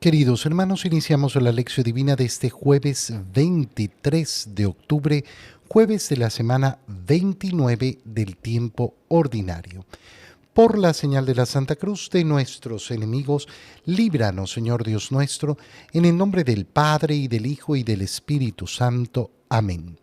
Queridos hermanos, iniciamos la lección divina de este jueves 23 de octubre, jueves de la semana 29 del tiempo ordinario. Por la señal de la Santa Cruz de nuestros enemigos, líbranos, Señor Dios nuestro, en el nombre del Padre, y del Hijo, y del Espíritu Santo. Amén.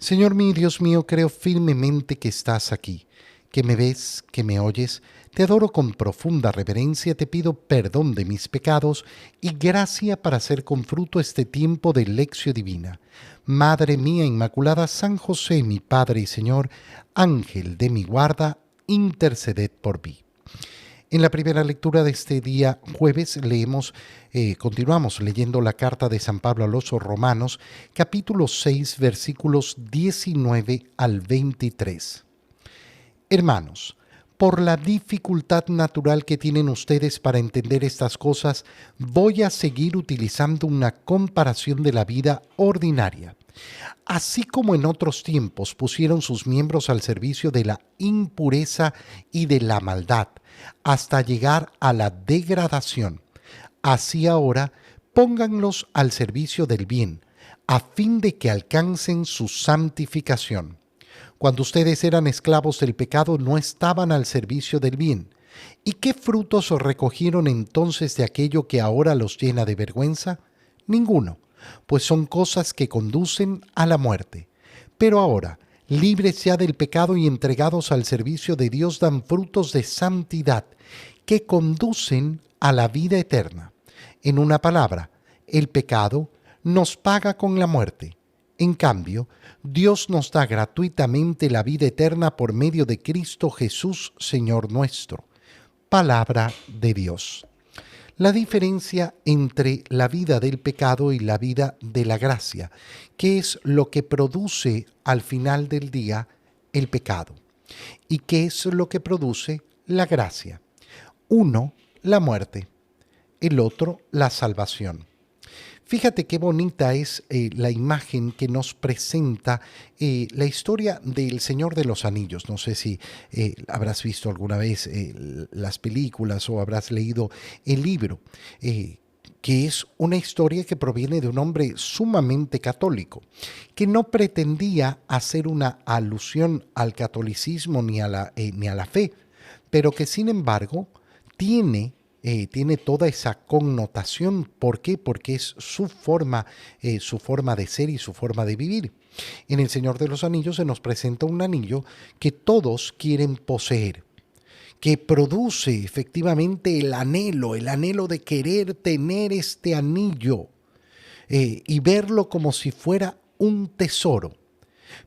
Señor mío, Dios mío, creo firmemente que estás aquí, que me ves, que me oyes. Te adoro con profunda reverencia, te pido perdón de mis pecados y gracia para hacer con fruto este tiempo de lección divina. Madre mía Inmaculada, San José, mi Padre y Señor, Ángel de mi guarda, interceded por mí. En la primera lectura de este día jueves continuamos leyendo la carta de San Pablo a los Romanos, capítulo 6, versículos 19 al 23. Hermanos, por la dificultad natural que tienen ustedes para entender estas cosas, voy a seguir utilizando una comparación de la vida ordinaria. Así como en otros tiempos pusieron sus miembros al servicio de la impureza y de la maldad, hasta llegar a la degradación, así ahora pónganlos al servicio del bien, a fin de que alcancen su santificación. Cuando ustedes eran esclavos del pecado, no estaban al servicio del bien. ¿Y qué frutos recogieron entonces de aquello que ahora los llena de vergüenza? Ninguno, pues son cosas que conducen a la muerte. Pero ahora, libres ya del pecado y entregados al servicio de Dios, dan frutos de santidad que conducen a la vida eterna. En una palabra, el pecado nos paga con la muerte. En cambio, Dios nos da gratuitamente la vida eterna por medio de Cristo Jesús, Señor nuestro. Palabra de Dios. La diferencia entre la vida del pecado y la vida de la gracia, ¿qué es lo que produce al final del día el pecado? ¿Y qué es lo que produce la gracia? Uno, la muerte; el otro, la salvación. Fíjate qué bonita es la imagen que nos presenta la historia del Señor de los Anillos. No sé si habrás visto alguna vez las películas o habrás leído el libro, que es una historia que proviene de un hombre sumamente católico, que no pretendía hacer una alusión al catolicismo ni a la fe, pero que sin embargo tiene toda esa connotación. ¿Por qué? Porque es su forma de ser y su forma de vivir. En El Señor de los Anillos se nos presenta un anillo que todos quieren poseer, que produce efectivamente el anhelo de querer tener este anillo y verlo como si fuera un tesoro.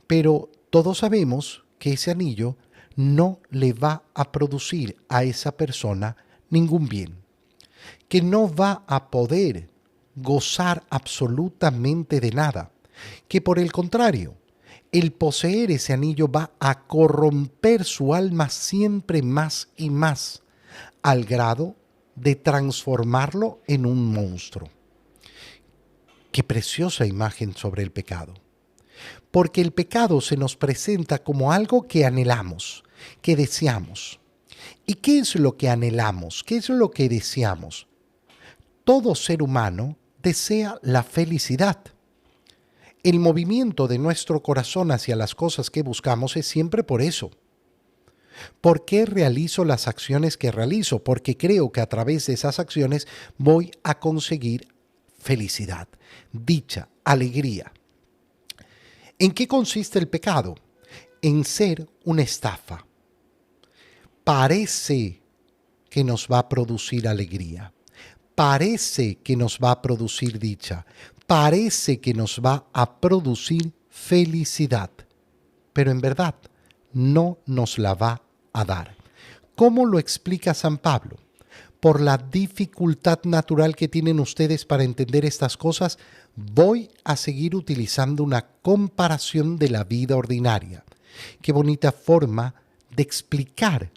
Pero todos sabemos que ese anillo no le va a producir a esa persona ningún bien, que no va a poder gozar absolutamente de nada, que por el contrario, el poseer ese anillo va a corromper su alma siempre más y más, al grado de transformarlo en un monstruo. Qué preciosa imagen sobre el pecado. Porque el pecado se nos presenta como algo que anhelamos, que deseamos. ¿Y qué es lo que anhelamos? ¿Qué es lo que deseamos? Todo ser humano desea la felicidad. El movimiento de nuestro corazón hacia las cosas que buscamos es siempre por eso. ¿Por qué realizo las acciones que realizo? Porque creo que a través de esas acciones voy a conseguir felicidad, dicha, alegría. ¿En qué consiste el pecado? En ser una estafa. Parece que nos va a producir alegría, parece que nos va a producir dicha, parece que nos va a producir felicidad, pero en verdad no nos la va a dar. ¿Cómo lo explica San Pablo? Por la dificultad natural que tienen ustedes para entender estas cosas, voy a seguir utilizando una comparación de la vida ordinaria. Qué bonita forma de explicar.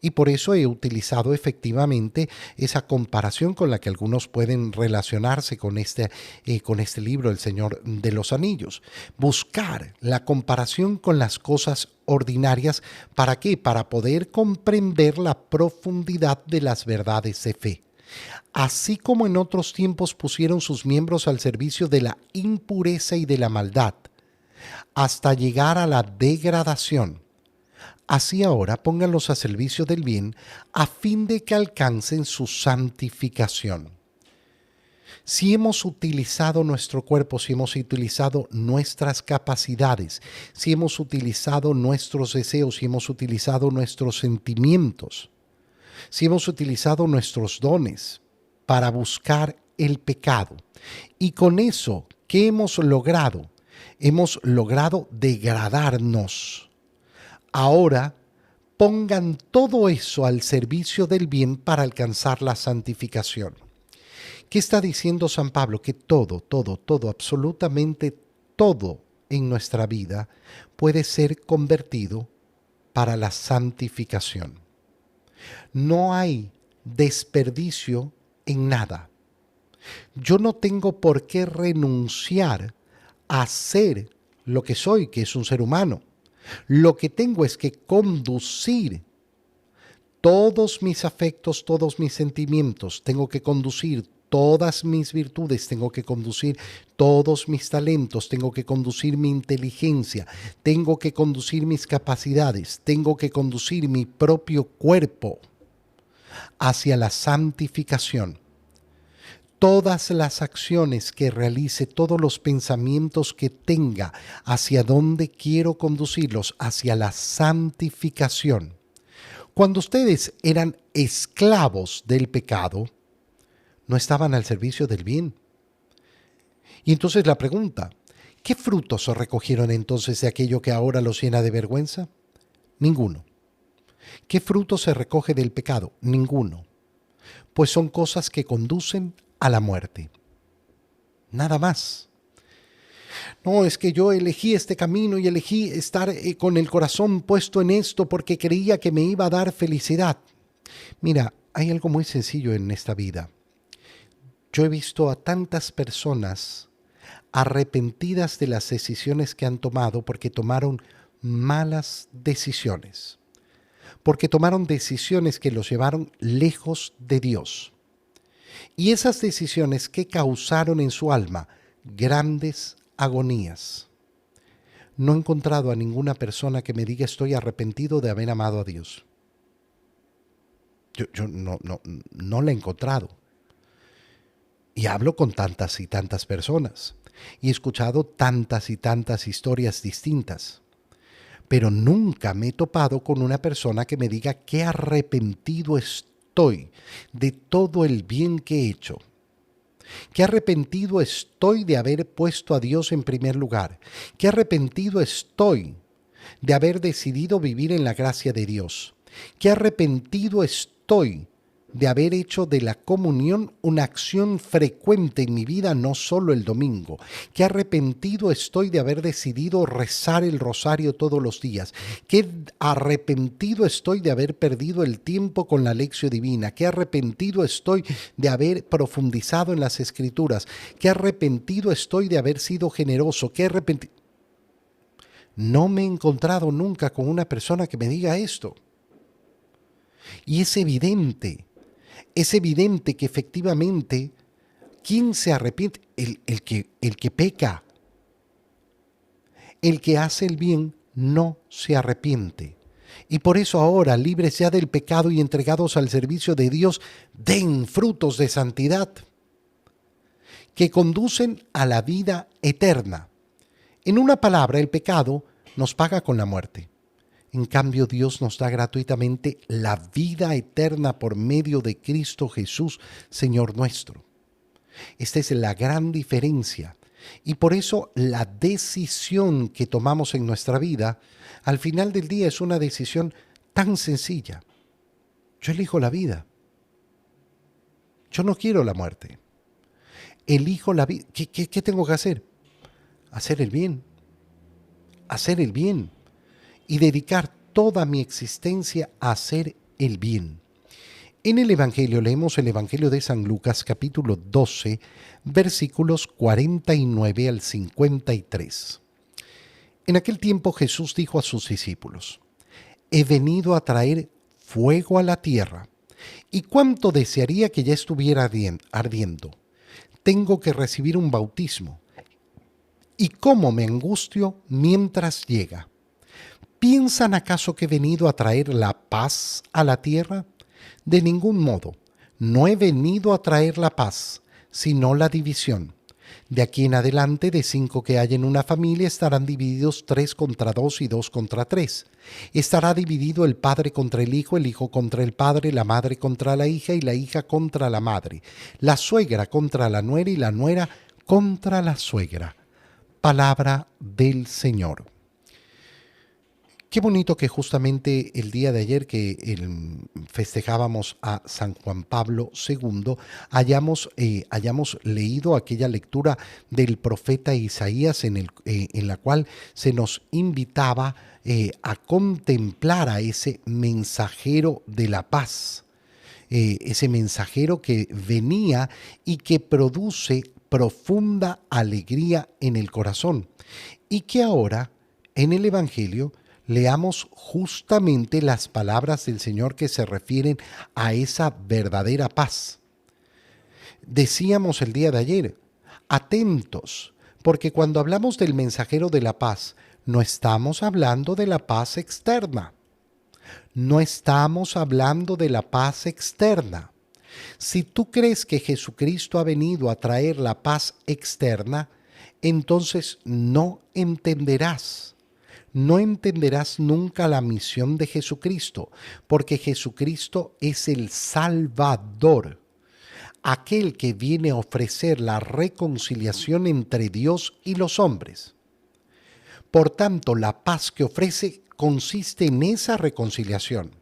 Y por eso he utilizado efectivamente esa comparación con la que algunos pueden relacionarse con este libro, El Señor de los Anillos. Buscar la comparación con las cosas ordinarias. ¿Para qué? Para poder comprender la profundidad de las verdades de fe. Así como en otros tiempos pusieron sus miembros al servicio de la impureza y de la maldad, hasta llegar a la degradación. Así ahora pónganlos a servicio del bien, a fin de que alcancen su santificación. Si hemos utilizado nuestro cuerpo, si hemos utilizado nuestras capacidades, si hemos utilizado nuestros deseos, si hemos utilizado nuestros sentimientos, si hemos utilizado nuestros dones para buscar el pecado, y con eso, ¿qué hemos logrado? Hemos logrado degradarnos. Ahora, pongan todo eso al servicio del bien para alcanzar la santificación. ¿Qué está diciendo San Pablo? Que todo, absolutamente todo en nuestra vida puede ser convertido para la santificación. No hay desperdicio en nada. Yo no tengo por qué renunciar a ser lo que soy, que es un ser humano. Lo que tengo es que conducir todos mis afectos, todos mis sentimientos, tengo que conducir todas mis virtudes, tengo que conducir todos mis talentos, tengo que conducir mi inteligencia, tengo que conducir mis capacidades, tengo que conducir mi propio cuerpo hacia la santificación. Todas las acciones que realice, todos los pensamientos que tenga, hacia dónde quiero conducirlos, hacia la santificación. Cuando ustedes eran esclavos del pecado, no estaban al servicio del bien. Y entonces la pregunta, ¿qué frutos se recogieron entonces de aquello que ahora los llena de vergüenza? Ninguno. ¿Qué fruto se recoge del pecado? Ninguno. Pues son cosas que conducen a la muerte. Nada más. No, es que yo elegí este camino y elegí estar con el corazón puesto en esto porque creía que me iba a dar felicidad. Mira, hay algo muy sencillo en esta vida. Yo he visto a tantas personas arrepentidas de las decisiones que han tomado porque tomaron malas decisiones, porque tomaron decisiones que los llevaron lejos de Dios. Y esas decisiones que causaron en su alma grandes agonías. No he encontrado a ninguna persona que me diga estoy arrepentido de haber amado a Dios. Yo no la he encontrado. Y hablo con tantas y tantas personas. Y he escuchado tantas y tantas historias distintas. Pero nunca me he topado con una persona que me diga qué arrepentido estoy de todo el bien que he hecho. Qué arrepentido estoy de haber puesto a Dios en primer lugar. Qué arrepentido estoy de haber decidido vivir en la gracia de Dios. Qué arrepentido estoy de haber hecho de la comunión una acción frecuente en mi vida, no solo el domingo. Qué arrepentido estoy de haber decidido rezar el rosario todos los días. Qué arrepentido estoy de haber perdido el tiempo con la lección divina. Qué arrepentido estoy de haber profundizado en las escrituras. Qué arrepentido estoy de haber sido generoso. No me he encontrado nunca con una persona que me diga esto. Y es evidente que efectivamente, ¿quién se arrepiente? El que peca. El que hace el bien no se arrepiente. Y por eso ahora, libres ya del pecado y entregados al servicio de Dios, den frutos de santidad que conducen a la vida eterna. En una palabra, el pecado nos paga con la muerte. En cambio, Dios nos da gratuitamente la vida eterna por medio de Cristo Jesús, Señor nuestro. Esta es la gran diferencia. Y por eso la decisión que tomamos en nuestra vida, al final del día es una decisión tan sencilla. Yo elijo la vida. Yo no quiero la muerte. Elijo la vida. ¿Qué tengo que hacer? Hacer el bien. Hacer el bien. Y dedicar toda mi existencia a hacer el bien. En el Evangelio, leemos el Evangelio de San Lucas, capítulo 12, versículos 49 al 53. En aquel tiempo Jesús dijo a sus discípulos: He venido a traer fuego a la tierra, ¿Y cuánto desearía que ya estuviera ardiendo? Tengo que recibir un bautismo. ¿Y cómo me angustio mientras llega? ¿Piensan acaso que he venido a traer la paz a la tierra? De ningún modo. No he venido a traer la paz, sino la división. De aquí en adelante, de 5 que hay en una familia, estarán divididos 3 contra 2 y 2 contra 3. Estará dividido el padre contra el hijo contra el padre, la madre contra la hija y la hija contra la madre, la suegra contra la nuera y la nuera contra la suegra. Palabra del Señor. Qué bonito que justamente el día de ayer que festejábamos a San Juan Pablo II, hayamos leído aquella lectura del profeta Isaías en la cual se nos invitaba a contemplar a ese mensajero de la paz, ese mensajero que venía y que produce profunda alegría en el corazón y que ahora en el Evangelio leamos justamente las palabras del Señor que se refieren a esa verdadera paz. Decíamos el día de ayer, atentos, porque cuando hablamos del mensajero de la paz, no estamos hablando de la paz externa. No estamos hablando de la paz externa. Si tú crees que Jesucristo ha venido a traer la paz externa, entonces no entenderás. No entenderás nunca la misión de Jesucristo, porque Jesucristo es el Salvador, aquel que viene a ofrecer la reconciliación entre Dios y los hombres. Por tanto, la paz que ofrece consiste en esa reconciliación.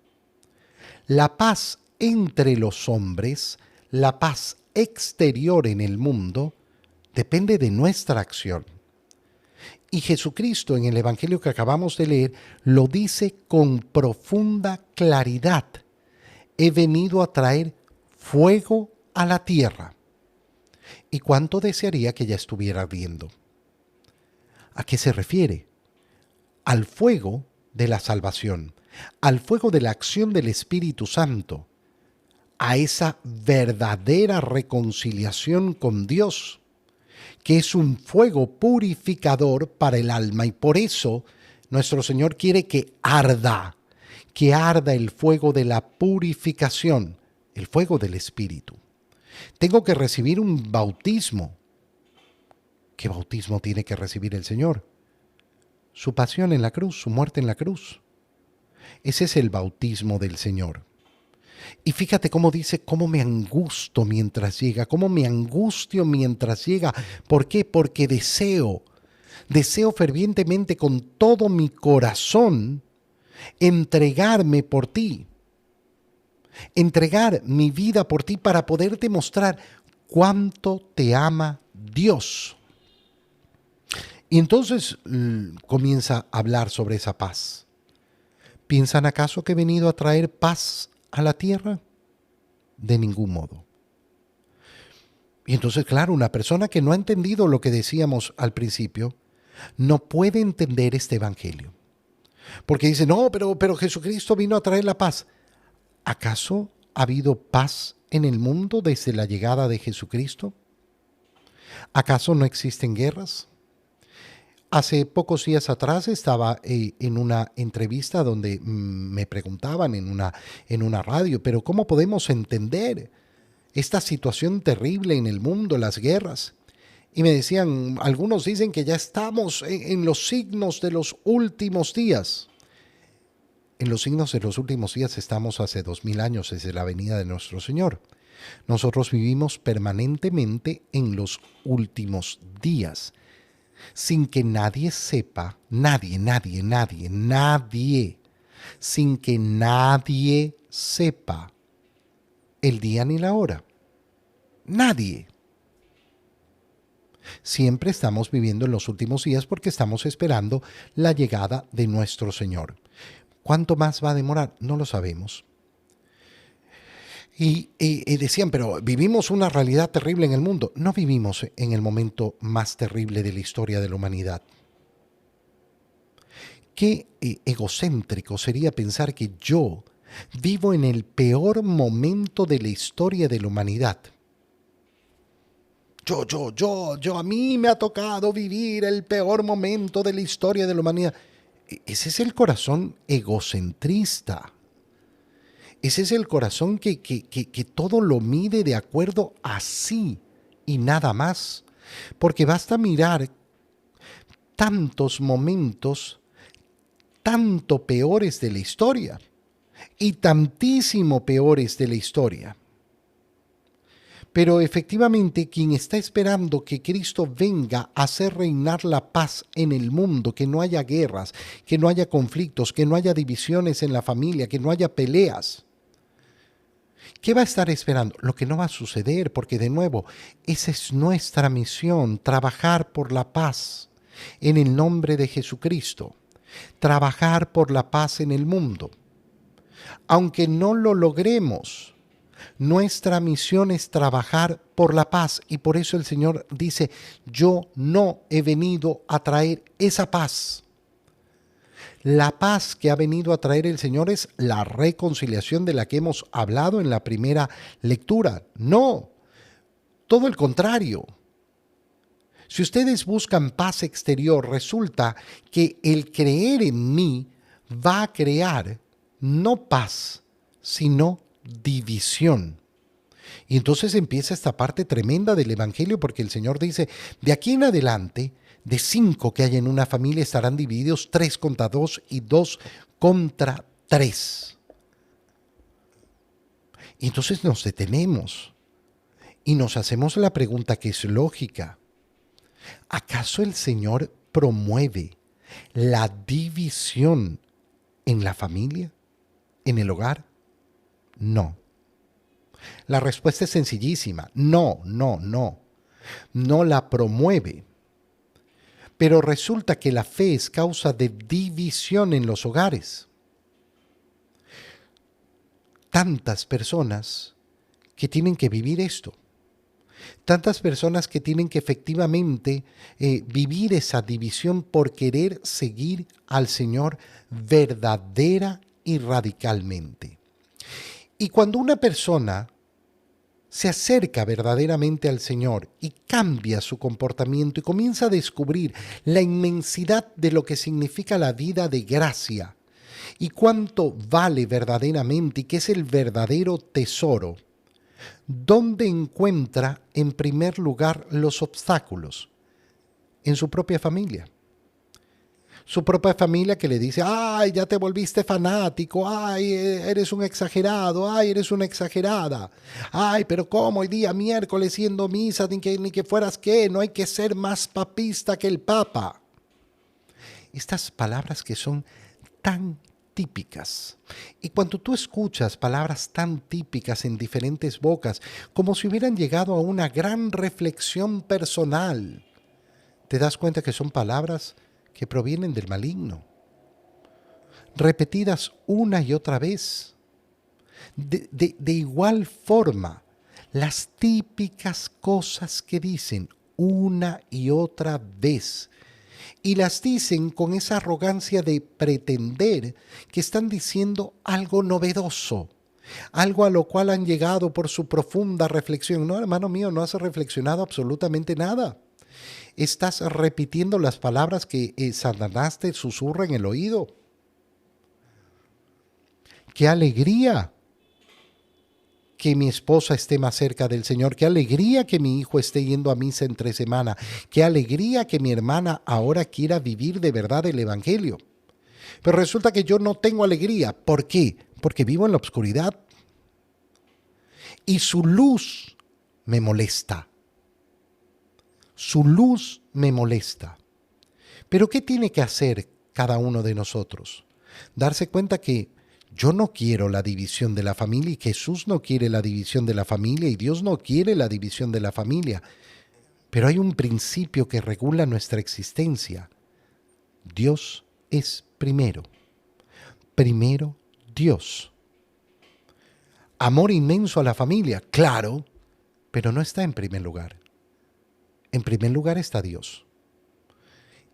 La paz entre los hombres, la paz exterior en el mundo, depende de nuestra acción. Y Jesucristo en el Evangelio que acabamos de leer lo dice con profunda claridad. He venido a traer fuego a la tierra. ¿Y cuánto desearía que ya estuviera ardiendo? ¿A qué se refiere? Al fuego de la salvación, al fuego de la acción del Espíritu Santo, a esa verdadera reconciliación con Dios, que es un fuego purificador para el alma, y por eso nuestro Señor quiere que arda el fuego de la purificación, el fuego del Espíritu. Tengo que recibir un bautismo. ¿Qué bautismo tiene que recibir el Señor? Su pasión en la cruz, su muerte en la cruz. Ese es el bautismo del Señor. Y fíjate cómo dice, cómo me angusto mientras llega, cómo me angustio mientras llega. ¿Por qué? Porque deseo fervientemente con todo mi corazón entregarme por ti, entregar mi vida por ti para poderte mostrar cuánto te ama Dios. Y entonces comienza a hablar sobre esa paz. ¿Piensan acaso que he venido a traer paz a la tierra? De ningún modo. Y entonces, claro, una persona que no ha entendido lo que decíamos al principio, no puede entender este evangelio. Porque dice, no, pero Jesucristo vino a traer la paz. ¿Acaso ha habido paz en el mundo desde la llegada de Jesucristo? ¿Acaso no existen guerras? Hace pocos días atrás estaba en una entrevista donde me preguntaban en una radio, pero ¿cómo podemos entender esta situación terrible en el mundo, las guerras? Y me decían, algunos dicen que ya estamos en los signos de los últimos días. En los signos de los últimos días estamos hace 2000 años desde la venida de nuestro Señor. Nosotros vivimos permanentemente en los últimos días, sin que nadie sepa, nadie, sin que nadie sepa el día ni la hora. Nadie. Siempre estamos viviendo en los últimos días porque estamos esperando la llegada de nuestro Señor. ¿Cuánto más va a demorar? No lo sabemos. Y decían, pero vivimos una realidad terrible en el mundo. No vivimos en el momento más terrible de la historia de la humanidad. Qué egocéntrico sería pensar que yo Vivo en el peor momento de la historia de la humanidad. A mí me ha tocado vivir el peor momento de la historia de la humanidad. Ese es el corazón egocentrista. Ese es el corazón que todo lo mide de acuerdo a sí y nada más. Porque basta mirar tantos momentos, tanto peores de la historia y tantísimo peores de la historia. Pero efectivamente, quien está esperando que Cristo venga a hacer reinar la paz en el mundo, que no haya guerras, que no haya conflictos, que no haya divisiones en la familia, que no haya peleas, ¿qué va a estar esperando? Lo que no va a suceder, porque de nuevo, esa es nuestra misión, trabajar por la paz en el nombre de Jesucristo, trabajar por la paz en el mundo. Aunque no lo logremos, nuestra misión es trabajar por la paz y por eso el Señor dice, yo no he venido a traer esa paz. La paz que ha venido a traer el Señor es la reconciliación de la que hemos hablado en la primera lectura. No, todo el contrario. Si ustedes buscan paz exterior, resulta que el creer en mí va a crear no paz, sino división. Y entonces empieza esta parte tremenda del Evangelio porque el Señor dice, de aquí en adelante, de 5 que hay en una familia estarán divididos 3 contra 2 y 2 contra 3. Y entonces nos detenemos y nos hacemos la pregunta que es lógica. ¿Acaso el Señor promueve la división en la familia, en el hogar? No. La respuesta es sencillísima. No, no, no. No la promueve. Pero resulta que la fe es causa de división en los hogares. Tantas personas que tienen que vivir esto. Tantas personas que tienen que efectivamente vivir esa división por querer seguir al Señor verdadera y radicalmente. Y cuando una persona se acerca verdaderamente al Señor y cambia su comportamiento y comienza a descubrir la inmensidad de lo que significa la vida de gracia y cuánto vale verdaderamente y qué es el verdadero tesoro, ¿dónde encuentra en primer lugar los obstáculos? En su propia familia. Su propia familia que le dice, ay, ya te volviste fanático, ay, eres un exagerado, ay, eres una exagerada, ay, pero ¿cómo hoy día miércoles siendo misa, ni que fueras qué, no hay que ser más papista que el Papa? Estas palabras que son tan típicas. Y cuando tú escuchas palabras tan típicas en diferentes bocas, como si hubieran llegado a una gran reflexión personal, te das cuenta que son palabras que provienen del maligno, repetidas una y otra vez. De igual forma, las típicas cosas que dicen una y otra vez, y las dicen con esa arrogancia de pretender que están diciendo algo novedoso, algo a lo cual han llegado por su profunda reflexión. No, hermano mío, no has reflexionado absolutamente nada. Estás repitiendo las palabras que Satanás te susurra en el oído. ¡Qué alegría que mi esposa esté más cerca del Señor! ¡Qué alegría que mi hijo esté yendo a misa entre semana! ¡Qué alegría que mi hermana ahora quiera vivir de verdad el Evangelio! Pero resulta que yo no tengo alegría. ¿Por qué? Porque vivo en la oscuridad. Y su luz me molesta. Su luz me molesta. Pero ¿qué tiene que hacer cada uno de nosotros? Darse cuenta que yo no quiero la división de la familia y Jesús no quiere la división de la familia y Dios no quiere la división de la familia. Pero hay un principio que regula nuestra existencia. Dios es primero. Primero Dios. Amor inmenso a la familia, claro, pero no está en primer lugar. En primer lugar está Dios.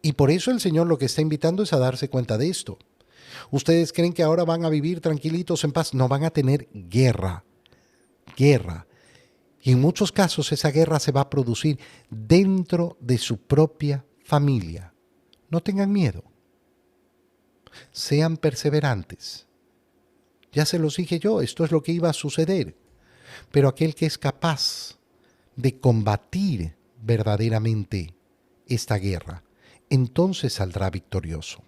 Y por eso el Señor lo que está invitando es a darse cuenta de esto. ¿Ustedes creen que ahora van a vivir tranquilitos en paz? No, van a tener guerra, guerra. Y en muchos casos esa guerra se va a producir dentro de su propia familia. No tengan miedo, sean perseverantes. Ya se los dije yo, esto es lo que iba a suceder. Pero aquel que es capaz de combatir verdaderamente esta guerra, entonces saldrá victorioso.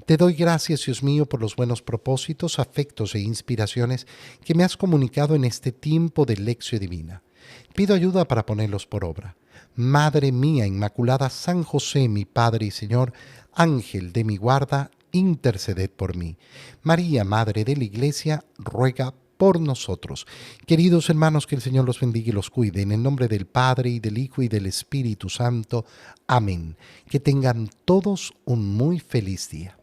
Te doy gracias, Dios mío, por los buenos propósitos, afectos e inspiraciones que me has comunicado en este tiempo de lección divina. Pido ayuda para ponerlos por obra. Madre mía Inmaculada, San José, mi Padre y Señor, Ángel de mi guarda, interceded por mí. María, Madre de la Iglesia, ruega por nosotros. Queridos hermanos, que el Señor los bendiga y los cuide. En el nombre del Padre, y del Hijo, y del Espíritu Santo. Amén. Que tengan todos un muy feliz día.